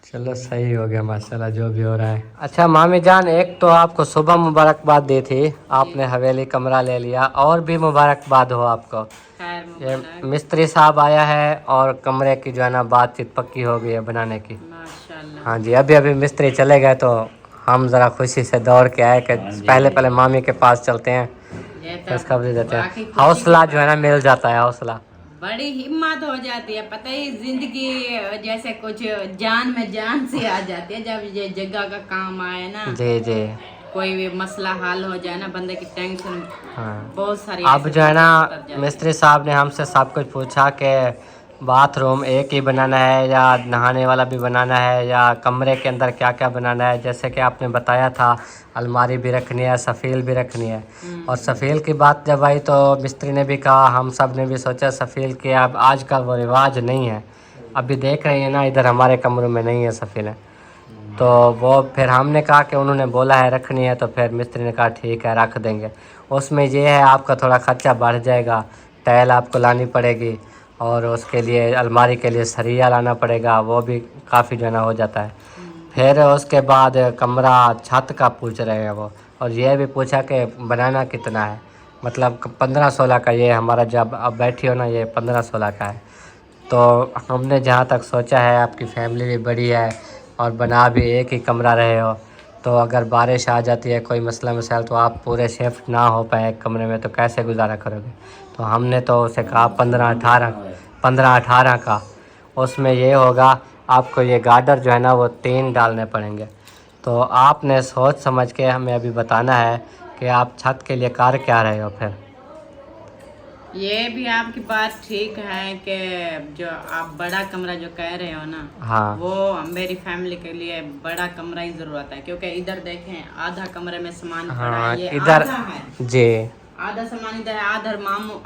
चलो सही हो गया माशाल्लाह जो भी हो रहा है। अच्छा मामी जान, एक तो आपको सुबह मुबारकबाद दी थी, आपने हवेली कमरा ले लिया, और भी मुबारकबाद हो आपको। ये मिस्त्री साहब आया है और कमरे की जो है ना बातचीत पक्की हो गई है बनाने की। माशाल्लाह। हाँ जी, अभी अभी मिस्त्री चले गए तो हम ज़रा खुशी से दौड़ के आए कि पहले मामी के पास चलते हैं, खुशखबरी देते हैं। हौसला जो है ना मिल जाता है, हौसला, बड़ी हिम्मत हो जाती है। पता ही जिंदगी जैसे कुछ जान में जान से आ जाती है जब ये जगह का काम आए ना। जी जी, कोई भी मसला हल हो जाए ना, बंदे की टेंशन हाँ। बहुत सारी अब जो है ना मिस्त्री साहब ने हमसे सब कुछ पूछा कि बाथरूम एक ही बनाना है या नहाने वाला भी बनाना है, या कमरे के अंदर क्या क्या बनाना है। जैसे कि आपने बताया था अलमारी भी रखनी है, सफ़ील भी रखनी है। और सफ़ील की बात जब आई तो मिस्त्री ने भी कहा, हम सब ने भी सोचा सफ़ील के अब आजकल वो रिवाज नहीं है। अभी देख रहे हैं ना इधर हमारे कमरों में नहीं है सफ़ीलें, तो वो फिर हमने कहा कि उन्होंने बोला है रखनी है, तो फिर मिस्त्री ने कहा ठीक है रख देंगे। उसमें ये है आपका थोड़ा ख़र्चा बढ़ जाएगा, टाइल आपको लानी पड़ेगी और उसके लिए अलमारी के लिए सरिया लाना पड़ेगा, वो भी काफ़ी जो है ना हो जाता है। फिर उसके बाद कमरा छत का पूछ रहे हैं वो, और ये भी पूछा कि बनाना कितना है, मतलब 15-16 का। ये हमारा जब अब बैठी हो ना ये 15-16 का है। तो हमने जहाँ तक सोचा है, आपकी फैमिली भी बड़ी है और बना भी एक ही कमरा रहे हो, तो अगर बारिश आ जाती है कोई मसला मसाइल तो आप पूरे शिफ्ट ना हो पाए एक कमरे में, तो कैसे गुजारा करोगे। तो हमने तो उसे कहा 15-18 का। उसमें ये होगा आपको ये गार्डर जो है ना वो 3 डालने पड़ेंगे। तो आपने सोच समझ के हमें अभी बताना है कि आप छत के लिए कार क्या रहे हो फिर। ये भी आपकी बात ठीक है कि जो आप बड़ा कमरा जो कह रहे हो ना, हाँ वो मेरी फैमिली के लिए बड़ा कमरा ही जरूरत है, क्योंकि इधर देखें आधा कमरे में सामान पड़ा हाँ है, ये इधर आधा है, जी आधा सामान इधर है,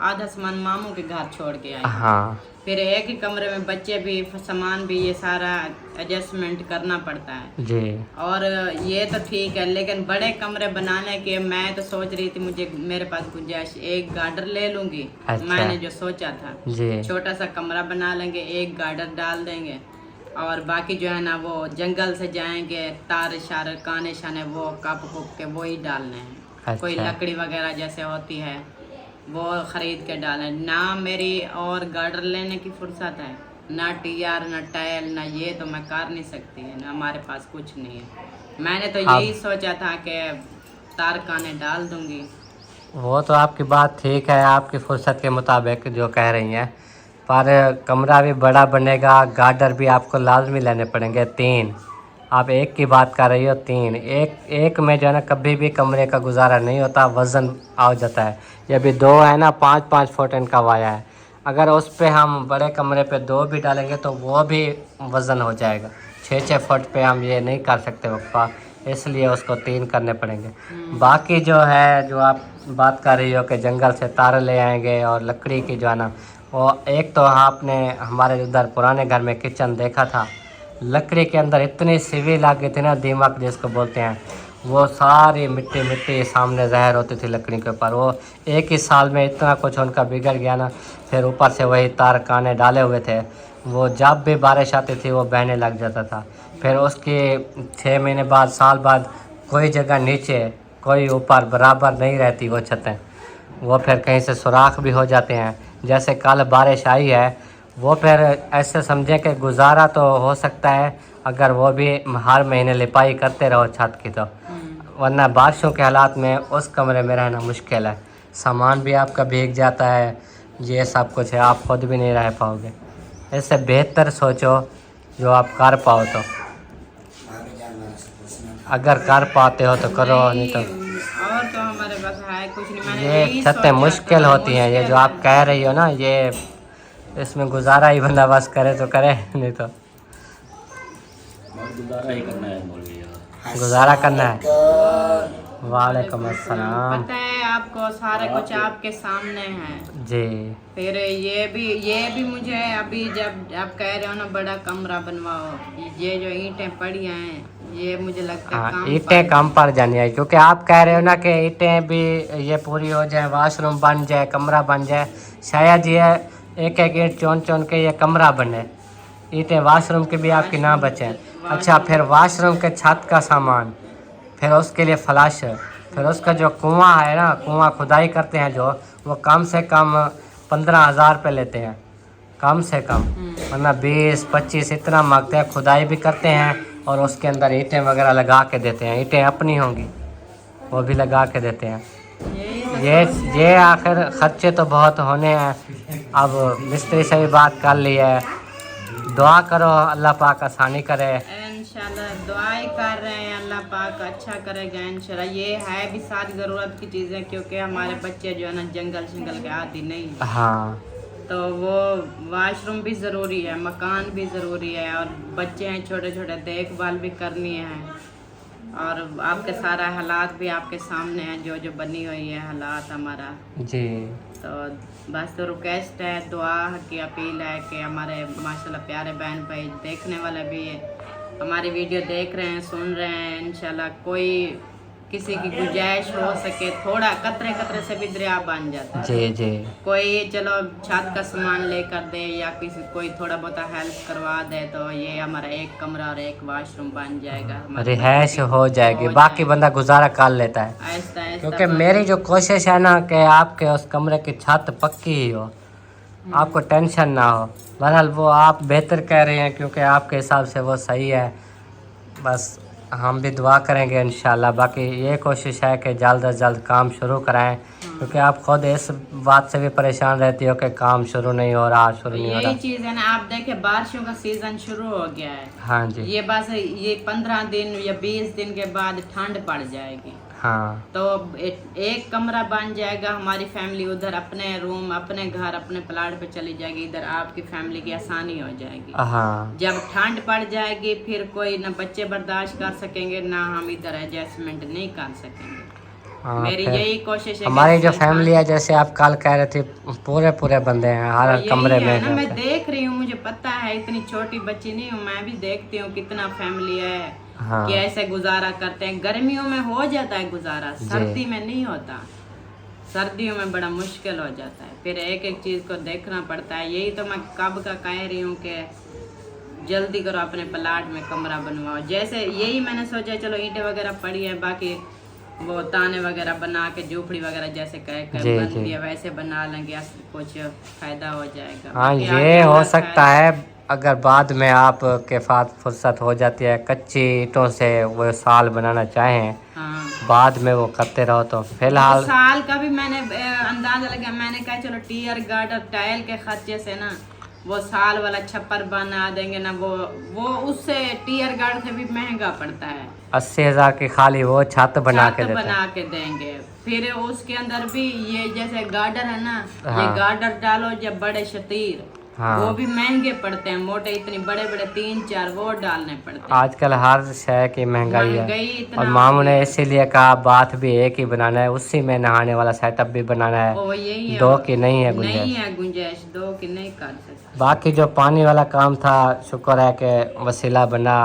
आधा सामान मामू के घर छोड़ के आए। हाँ फिर एक ही कमरे में बच्चे भी सामान भी ये सारा एडजस्टमेंट करना पड़ता है। जी और ये तो ठीक है, लेकिन बड़े कमरे बनाने के मैं तो सोच रही थी मुझे मेरे पास गुंजाइश एक गार्डर ले लूंगी। अच्छा। मैंने जो सोचा था जी छोटा सा कमरा बना लेंगे, एक गार्डर डाल देंगे और बाकी जो है ना वो जंगल से जाएंगे, तार शार काने शाने वो कप कुप के वो ही डालने हैं। अच्छा। कोई लकड़ी वगैरह जैसे होती है वो खरीद के डालें ना। मेरी और गार्डर लेने की फुर्सत है ना, टीआर ना टाइल ना, ये तो मैं कर नहीं सकती है ना, हमारे पास कुछ नहीं है। मैंने तो यही सोचा था कि तार काने डाल दूंगी। वो तो आपकी बात ठीक है, आपकी फुर्सत के मुताबिक जो कह रही हैं, पर कमरा भी बड़ा बनेगा, गार्डर भी आपको लाजमी लेने पड़ेंगे 3। आप एक की बात कर रही हो 3, एक में जो है ना कभी भी कमरे का गुजारा नहीं होता, वज़न आ जाता है। ये भी 2 है ना 5-5 फुट इनका वाया है, अगर उस पे हम बड़े कमरे पे 2 भी डालेंगे तो वो भी वज़न हो जाएगा। 6-6 फुट पे हम ये नहीं कर सकते वक्फा, इसलिए उसको 3 करने पड़ेंगे। बाकी जो है जो आप बात कर रही हो कि जंगल से तार ले आएंगे और लकड़ी की जो है ना, वो एक तो आपने हमारे उधर पुराने घर में किचन देखा था, लकड़ी के अंदर इतनी सिवी लग गई थी ना, दीमक जिसको बोलते हैं, वो सारी मिट्टी सामने ज़हर होती थी लकड़ी के ऊपर। वो एक ही साल में इतना कुछ उनका बिगड़ गया ना। फिर ऊपर से वही तार काने डाले हुए थे, वो जब भी बारिश आती थी वो बहने लग जाता था। फिर उसके 6 महीने बाद, साल बाद, कोई जगह नीचे कोई ऊपर बराबर नहीं रहती वो छतें, वो फिर कहीं से सुराख भी हो जाते हैं। जैसे कल बारिश आई है, वो फिर ऐसे समझें कि गुजारा तो हो सकता है अगर वो भी हर महीने लिपाई करते रहो छत की, तो वरना बारिशों के हालात में उस कमरे में रहना मुश्किल है। सामान भी आपका भीग जाता है, ये सब कुछ है, आप खुद भी नहीं रह पाओगे। इससे बेहतर सोचो जो आप कर पाओ, तो अगर कर पाते हो तो करो, नहीं तो और तो हमारे पास है कुछ नहीं। मैंने ये यही छतें सोचा मुश्किल था, होती हैं, ये जो आप कह रही हो ना, ये इसमें गुजारा ही बंदा बस करे तो करे, नहीं तो गुजारा ही करना है मौलवी यार। गुजारा करना है। वालेकुम अस्सलाम। पता है आपको सारा कुछ आपके सामने है जी। फिर ये भी मुझे अभी जब आप कह रहे हो ना बड़ा कमरा बनवाओ, ये जो ईंटें पड़ी हैं ये मुझे लगता है हाँ, काम ईंटें कम पड़ जानी है, क्योंकि आप कह रहे हो ना कि ईंटें भी ये पूरी हो जाए, वाशरूम बन जाए, कमरा बन जाए, शायद ये एक ईंट चुन के ये कमरा बने, ईंटें वाशरूम की भी आपकी ना बचें। अच्छा, फिर वाशरूम के छत का सामान, फिर उसके लिए फ्लश, फिर उसका जो कुआं है ना, कुआं खुदाई करते हैं जो, वो कम से कम 15,000 रुपये लेते हैं, कम से कम, वरना 20-25 इतना मांगते हैं। खुदाई भी करते हैं और उसके अंदर ईंटें वगैरह लगा के देते हैं, ईंटें अपनी होंगी वो भी लगा के देते हैं। ये आखिर खर्चे तो बहुत होने हैं। अब मिस्त्री से भी बात कर ली है, दुआ करो अल्लाह पाक आसानी करे। इंशाल्लाह दुआ ही कर रहे हैं, अल्लाह पाक अच्छा करेगा इंशाल्लाह। ये है भी सारी ज़रूरत की चीज़ें, क्योंकि हमारे बच्चे जो है ना जंगल के आदि नहीं, हाँ, तो वो वाशरूम भी ज़रूरी है, मकान भी ज़रूरी है, और बच्चे हैं छोटे छोटे, देखभाल भी करनी है, और आपके सारा हालात भी आपके सामने हैं, जो जो बनी हुई है हालात हमारा जी। तो बस तो रिक्वेस्ट है, दुआ की अपील है कि हमारे माशाल्लाह प्यारे बहन भाई देखने वाले भी हमारी वीडियो देख रहे हैं, सुन रहे हैं, इंशाल्लाह कोई किसी की गुंजाइश हो सके, थोड़ा कतरे कतरे से भी दरिया बन जाता है। जी जी। कोई चलो छत का सामान लेकर दे या कोई थोड़ा बहुत हेल्प करवा दे, तो ये हमारा एक कमरा और एक वाशरूम बन जाएगा, रिहाइश हो जाएगी, बाकी बंदा गुजारा कर लेता है। आहिस्ता आहिस्ता क्योंकि मेरी जो कोशिश है ना कि आपके उस कमरे की छत पक्की ही हो, आपको टेंशन ना हो। बहरहाल वो आप बेहतर कह रहे हैं, क्योंकि आपके हिसाब से वो सही है। बस हम भी दुआ करेंगे इंशाल्लाह। बाकी ये कोशिश है कि जल्द अज जल्द काम शुरू कराएं, क्योंकि आप खुद इस बात से भी परेशान रहती हो कि काम शुरू नहीं हो रहा, शुरू नहीं हो रहा। यही चीज़ है ना, आप देखें बारिशों का सीज़न शुरू हो गया है। हाँ जी। ये बस ये 15 दिन या 20 दिन के बाद ठंड पड़ जाएगी। हाँ तो एक कमरा बन जाएगा, हमारी फैमिली उधर अपने रूम, अपने घर, अपने प्लाट पे चली जाएगी, इधर आपकी फैमिली की आसानी हो जाएगी। हाँ जब ठंड पड़ जाएगी फिर कोई ना बच्चे बर्दाश्त कर सकेंगे ना हम इधर एडजस्टमेंट नहीं कर सकेंगे। हाँ, मेरी फिर यही कोशिश है। हमारी जो फैमिली है, जैसे आप कल कह रहे थे, पूरे बंदे हैं हर यही कमरे है में ना, मैं रहते हैं। देख रही हूँ, मुझे पता है, इतनी छोटी बच्ची नहीं हूँ, मैं भी देखती हूँ कितना फैमिली है हाँ कि ऐसे गुजारा करते हैं। गर्मियों में हो जाता है गुजारा, सर्दी में नहीं होता। सर्दियों में बड़ा मुश्किल हो जाता है, फिर एक एक चीज को देखना पड़ता है। यही तो मैं कब का कह रही हूँ कि जल्दी करो, अपने प्लाट में कमरा बनवाओ। जैसे यही मैंने सोचा चलो ईंटें वगैरह पड़ी है, बाकी वो ताने वगैरह बना के झोपड़ी वगैरह जैसे कह जी, बन जी। दिया वैसे बना लेंगे, कुछ फायदा हो जाएगा। हाँ बाकी ये आगे हो अल्लाह सकता है, अगर बाद में आप के पास फुर्सत हो जाती है, कच्ची ईंटों से वो साल बनाना चाहें, हाँ बाद में वो करते रहो, तो तो फिलहाल साल का भी मैंने अंदाजा लगा, मैंने कहा चलो टीयर गार्ड और टाइल के खर्चे से ना वो साल वाला छप्पर बना देंगे ना, वो उससे टीयर गार्ड से भी महंगा पड़ता है। 80,000 की खाली वो छत बना के छत देते हैं। बना के देंगे, फिर उसके अंदर भी ये जैसे गार्डर है ना, हाँ। ये गार्डर डालो जब बड़े शतीर, हाँ। वो भी महंगे पड़ते हैं, मोटे इतने बड़े बड़े 3-4 वो डालने पड़ते हैं। आजकल हर शय की महंगाई महंगाई है, इतना और मामू ने हो गया। इसीलिए कहा बाथ भी एक ही बनाना है, उसी में नहाने वाला सेटअप भी बनाना है, ओ यही है, दो की नहीं है नहीं गुंजाइश। है गुंजाइश, दो की नहीं कर सकते। बाकी जो पानी वाला काम था, शुक्र है कि वसीला बना,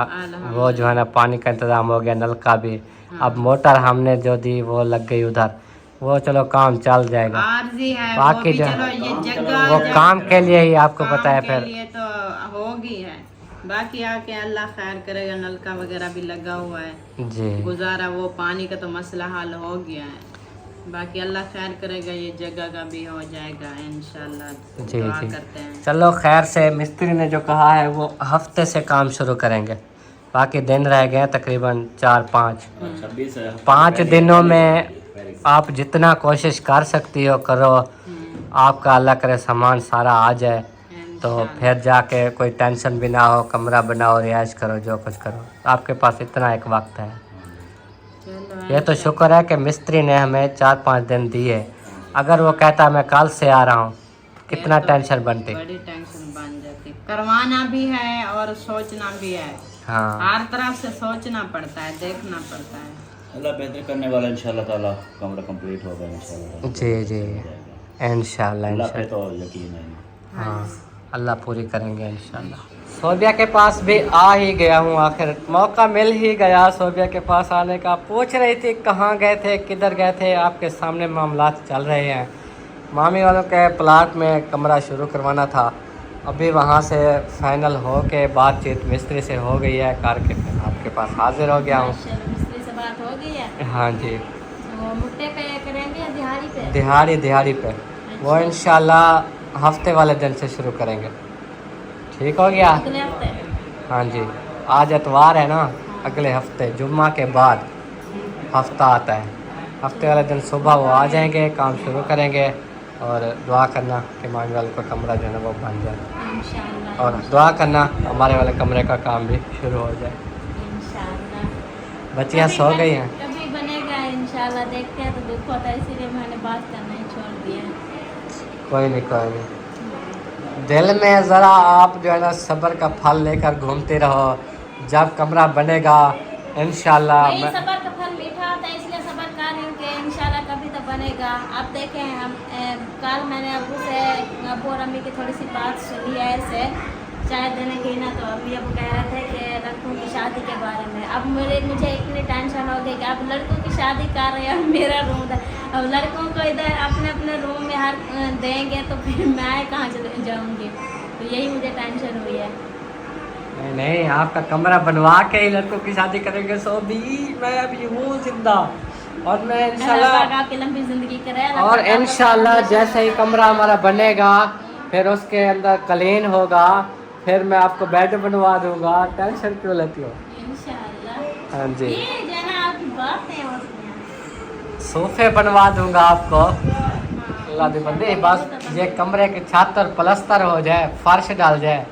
वो जो है ना पानी का इंतज़ाम हो गया, नलका भी। अब मोटर हमने जो दी वो लग गई उधर, वो चलो काम चल जाएगा। आरजी है वो बाकी भी, जो चलो ये जगह वो काम के लिए ही आपको काम पता है, के फिर लिए तो होगी है। बाकी आके अल्लाह खैर करेगा, नलका वगैरह भी लगा हुआ है, जी गुजारा वो पानी का तो मसला हल हो गया है। बाकी अल्लाह खैर करेगा, ये जगह का भी हो जाएगा इंशाल्लाह, जी दुआ जी। करते हैं। चलो खैर से, मिस्त्री ने जो कहा है वो हफ्ते से काम शुरू करेंगे, बाकी दिन रह गए तकरीबन 4-5। 5 दिनों में आप जितना कोशिश कर सकती हो करो, आपका अल्लाह करे सामान सारा आ जाए, तो फिर जाके कोई टेंशन भी ना हो, कमरा बनाओ, रिहाइश करो, जो कुछ करो, आपके पास इतना एक वक्त है। चलो ये तो शुक्र है कि मिस्त्री ने हमें 4-5 दिन दिए, अगर वो कहता मैं कल से आ रहा हूँ, कितना तो टेंशन बनती। बड़ी टेंशन बन जाती, करवाना भी है और सोचना भी है, हाँ हर तरफ से सोचना पड़ता है, देखना पड़ता है। अल्लाह बेहतर करने वाला, इंशाल्लाह ताला कमरा कंप्लीट होगा इंशाल्लाह। जी जी इंशाल्लाह अल्लाह पे इंशाल्लाह। तो यकीन है। हाँ अल्लाह पूरी करेंगे इंशाल्लाह। सोबिया के पास भी आ ही गया हूँ, आखिर मौका मिल ही गया सोबिया के पास आने का। पूछ रही थी कहाँ गए थे, किधर गए थे, आपके सामने मामलात चल रहे हैं। मामी वालों के प्लाट में कमरा शुरू करवाना था, अभी वहाँ से फाइनल हो के बातचीत मिस्त्री से हो गई है, करके फिर आपके पास हाजिर हो गया हूँ। मिस्त्री से बात हो गई है, हाँ जी, वो मुट्टे पे करेंगे या दिहाड़ी पे? दिहाड़ी पे, वो इंशाल्लाह हफ्ते वाले दिन से शुरू करेंगे। ठीक हो गया? अगले हफ्ते? हाँ जी, आज एतवार है ना, अगले हफ्ते जुम्मा के बाद हफ्ता आता है, हफ्ते वाले दिन सुबह वो आ जाएंगे, काम शुरू करेंगे, और दुआ करना कि मांग वाले का कमरा जो है ना वो बन जाए, इंशाल्लाह। और दुआ करना हमारे वाले कमरे का काम भी शुरू हो जाए। इंशाल्लाह। बच्चियाँ सो गई हैं? कभी बनेगा इंशाल्लाह, देखते हैं तो दुख होता है, इसीलिए मैंने बात करना ही छोड़ दिया। कोई नहीं, दिल में ज़रा आप जो है ना सब्र का फल लेकर घूमते रहो, जब कमरा बनेगा इंशाल्लाह। वही सब्र का फल मीठा होता है, इसलिए सब्र कर रही हूँ कि इंशाल्लाह कभी तो बनेगा। अब देखें, हम कल मैंने अबू से, अबू और अम्मी की थोड़ी सी बात सुनी है ऐसे चाय देने की ना, तो अभी अब कह रहे थे कि लड़कों की शादी के बारे में। अब मुझे इतनी टेंशन हो गई कि अब लड़कों की शादी कर रहे हैं, मेरा रूम है, अब लड़कों को इधर अपने अपने रूम में हर देंगे तो फिर मैं कहाँ चले जाऊँगी, तो यही मुझे टेंशन हुई है। नहीं, आपका कमरा बनवा के ही लड़कों की शादी करेंगे। सो भी मैं अभी हूँ जिंदा, और मैं इंशाल्लाह आपकी लंबी जिंदगी करे, और इंशाल्लाह जैसे ही कमरा हमारा बनेगा, फिर उसके अंदर क्लीन होगा, फिर मैं आपको बेड बनवा दूंगा। टेंशन क्यों लेती हो? इंशाल्लाह। हाँ जी, ये जना आपकी बातें होती हैं। सोफे बनवा दूंगा आपको। अल्लाह दी बंदे, बस ये कमरे की छत और प्लस्तर हो जाए, फर्श डाल जाए,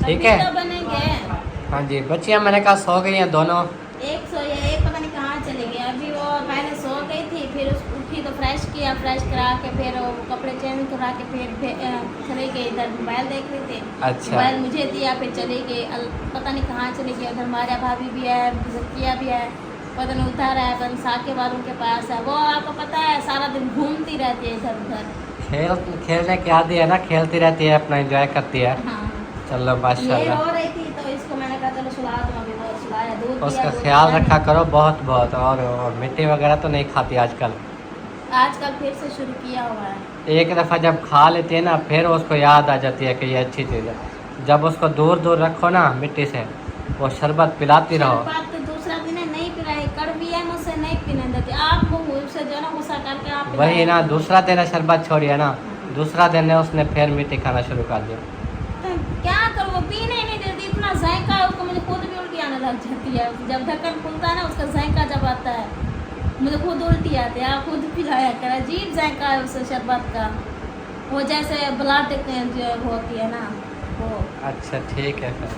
ठीक है? तो बनेंगे। हाँ जी, बच्चियाँ मैंने कहा सो गई हैं दोनों। एक सोई है, एक पता नहीं कहाँ चली गई। अभी वो मैंने किया, फ्रेश करा के फिर वो कपड़े चेंज करा के फिर चले गए इधर, मोबाइल देख रहे थे। अच्छा। मोबाइल मुझे दिया, फिर चले गए, पता नहीं कहाँ चले गए। उधर मारिया भाभी भी है, जकिया भी है, पता नहीं उतारा है, पता साके वालों के पास है। वो आपको पता है सारा दिन घूमती रहती है इधर उधर। खेलने की आदी है ना, खेलती रहती है, अपना एंजॉय करती है। हाँ। चलो ये माशाल्लाह। रो रही थी तो इसको मैंने कहा चलो सुला दूँ, अभी बहुत सुलाया, दूध दिया, उसका दूध ख्याल पिया। रखा करो बहुत बहुत। और मिट्टी वगैरह तो नहीं खाती आजकल। आजकल फिर से शुरू किया हुआ है। एक दफ़ा जब खा लेती है ना, फिर उसको याद आ जाती है कि ये अच्छी चीज़ है। जब उसको दूर दूर रखो ना मिट्टी से, वो शरबत पिलाती रहो। शरबत तो दूसरा दिन है, नहीं पिलाई, कड़वी है, मुझसे नहीं पीने देती। आप मुझसे जो है ना गुस्सा करके आप वही पिलाए। ना, दूसरा दिन है शरबत छोड़िए ना, दूसरा दिन है उसने फिर मिट्टी खाना शुरू कर दिया। तो क्या करूँ, वो पीने ही नहीं देती, इतना जायका है उसको, मुझे खुद भी उल्टी आने लग जाती है। जब ढक्कन खुलता है ना, उसका जायका जब आता है मुझे खुद उल्टी आती है। आप खुद पिलाया कर, अजीब जायका है उस शरबत का, वो जैसे ब्लड जो होती है ना वो। अच्छा ठीक है फिर।